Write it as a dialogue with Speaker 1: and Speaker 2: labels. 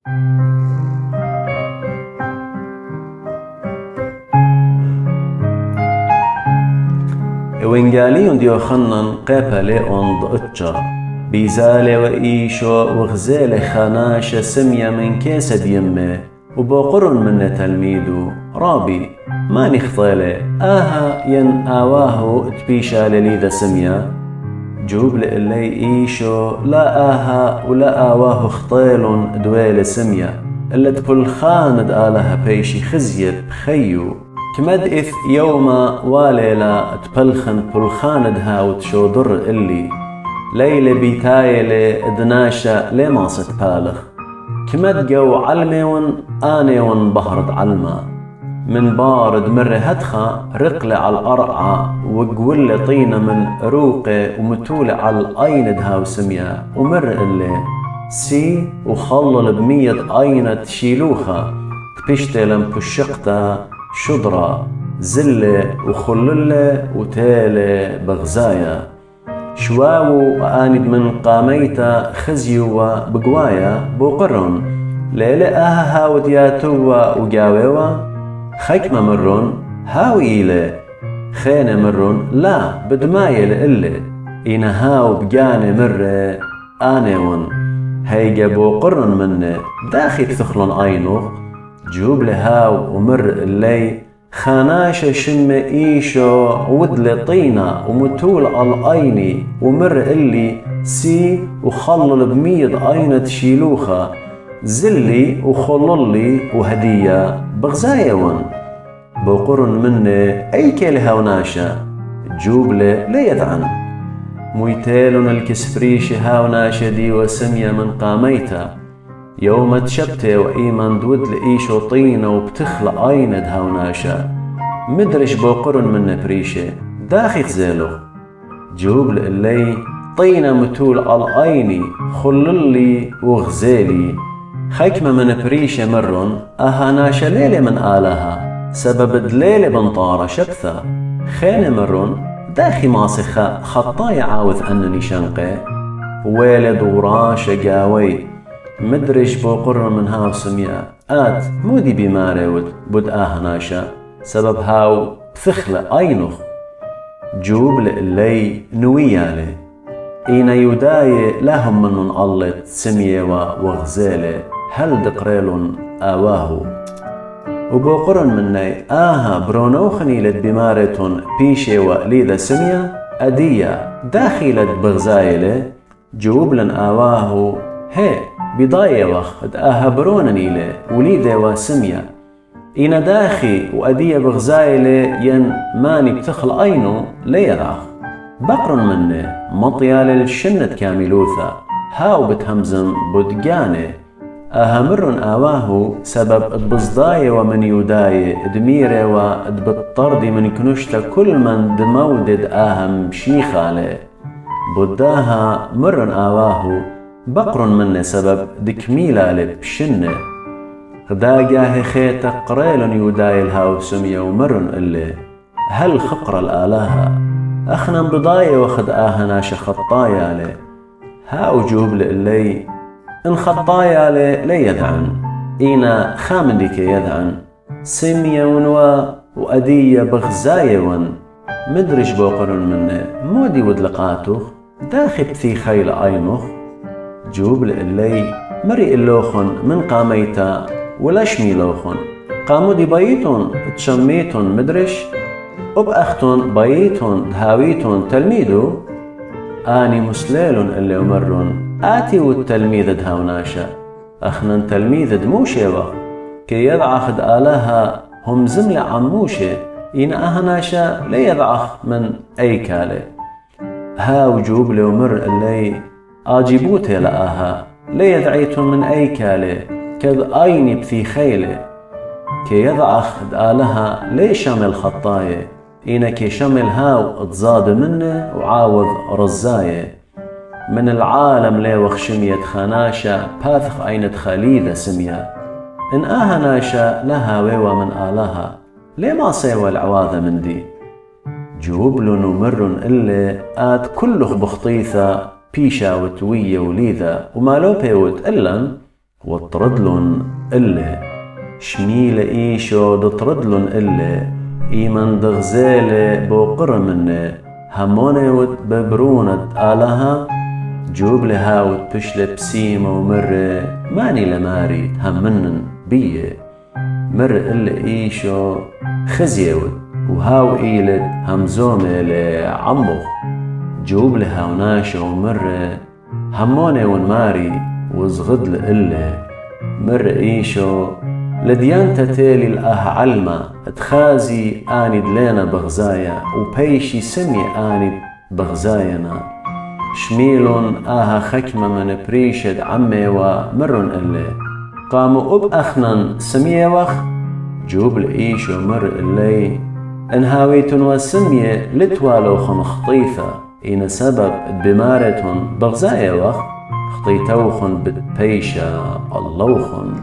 Speaker 1: وإنجاليون ديو خنن قيبا ليون ضئتشا بيزالي وإيشو وغزالي خاناشا سمية من كيسة ديمه وبقرن من تلميذو رابي ما نخطيلي ين آواهو تبيشا لليذا سمية جوب لإلي إيشو لا ولا آواهو خطيلون دويل سمية إلا تبل خاند آلها بيشي خزيب خيو كمد إث يوما واليلا تبلخن بلخاند هاوت شو ضر اللي ليلة بيتايلة دناشا لما ستبالخ كمد جو علميون آنيون بهرد علما من بارد مر هدخا رقلة على الأرعى وقول طينة من روقة ومتولة على الأيند هاو سمية ومر اللي سي وخلل بمية أينة تشيلوخا تبشتلن بشقتا شضرة زلة وخللة وتالة بغزايا شواو آند من قاميتا خزيو وبقوايا بوقرن ليلة هاود ياتوا وقاويوا خيكما مرون هاوي إلي خينة مرون لا بدمايل إلي إنا هاو بقاني مرة آنيون هيجا بوقرن مني داخل تخلن أينو جوب لهاو ومر اللي خاناشة شم إيشو ودل طينة ومتول على أيني ومر اللي سي وخلل بميض أينة تشيلوخا زلي وخللي وهدية بغزايون بقرن مني أي كيلها وناشا جوب لي يدعن ميتالون الكسفريش هاوناشا دي وسمية من قاميتا يوم تشبته وإيمان دود لإيشو طينة وبتخلق أيند هاوناشا مدرش بقرن من بريشة داخل زيلو جوب لإلي طينة متول على أيني خللي وغزالي خيكمة من بريشة مرن أهاناشا ليلة من آلها سبب دليلة بنطارة شبثة خين مرن داخي ماسخة خطايا عاوذ أنني شنقي ويلد وراشة قاوي مدرج بقرن من هاو سمية مودي بمارود بود آهناشا سبب هاو بثخلة أينخ جوب لإلي نويالي إينا يوداي لهم من الله سمية وغزالي هل دقريلون آواهو وبقرن مني برونوخني لد بمارتون بيشي وليذا سمية أدية داخلت بغزايلي جوب لن آواهو بضاية وخد برونني لي وليذا وسمية إنا داخي وأدية بغزايلي ين ماني بتخل أينو ليراخ بقرن مني مطيال الشنة كاملوثا هاو بتهمزم بدقاني مرن آواهو سبب بصداية ومن يوداي دميري وبالطرد من كنشتا كل من دمودد مشيخالي بداها مرن آواهو بقرن مني سبب دكميلة لبشنة غداقاه خيتا قريلن يوداي الهاو سمية ومرن اللي هل خقر الآلاها أخنا بضاية وخد ناشا خطايا لي هاو جوب لإلي إن خطايا لي يدعن إينا خامن ديك يدعن سمية وأدية بغزاية مدرج بوقرن مني مودي ودلقاتو داخل بثي خيل أينخ جوب لإلي مري اللوخن من قاميتا ولاشمي لوخن قامو دي بايتون تشميتون مدرش وبأختون بايتون دهاويتون تلميدو آني مسليلون اللي أمرون والتلميذ دهاوناشا أخنا تلميذ دموشي كي يضعخ آلها هم زملة عموشي إن أهناشا لا يضعخ من أي كالي هاو جوب لي ومر اللي آجيبوتي لآها لا يدعيتون من أي كالي كذ أيني بثي خيلي كي يضعخ آلها لي شمل خطاية إنا كي شمل هاو اتزاد منه وعاوض رزاية من العالم لي وخشمية خاناشا باثخ عينة خليذة سمية إن ناشا لها ويوى من آلها ليه ما سيوى العواذة من دي جوب له نمر اللي كله بخطيثة بيشا وتوية وليذة وما لو بيوت إلا وطردلن إلا شميل إيشو دطردلن إلا إيمن دغزالة بوقر منه همونة ببرونة آلها جوب لهاوت بشلة بسيمة ومرة ماني لماري همنن بيه مر إلا إيشو خزيوت وهاو إيلت همزومة لعمخ جوب لها وناشا ومرة همونة ونماري وزغد لإلا مر إيشو لديانتا تالي الآه علمة اتخازي آني دلينا بغزايا وبيشي سمي آني بغزاينا شميلون آها خكمة من بريشد عمي ومرن إلا قاموا أب أخنن سمية وخ جوب لإيشو مر إلي انهاويتن وسمية لتوالوخن خطيثة إن سبب بمارتن بغزايا وخ خطيتوخن بتبيشا اللوخن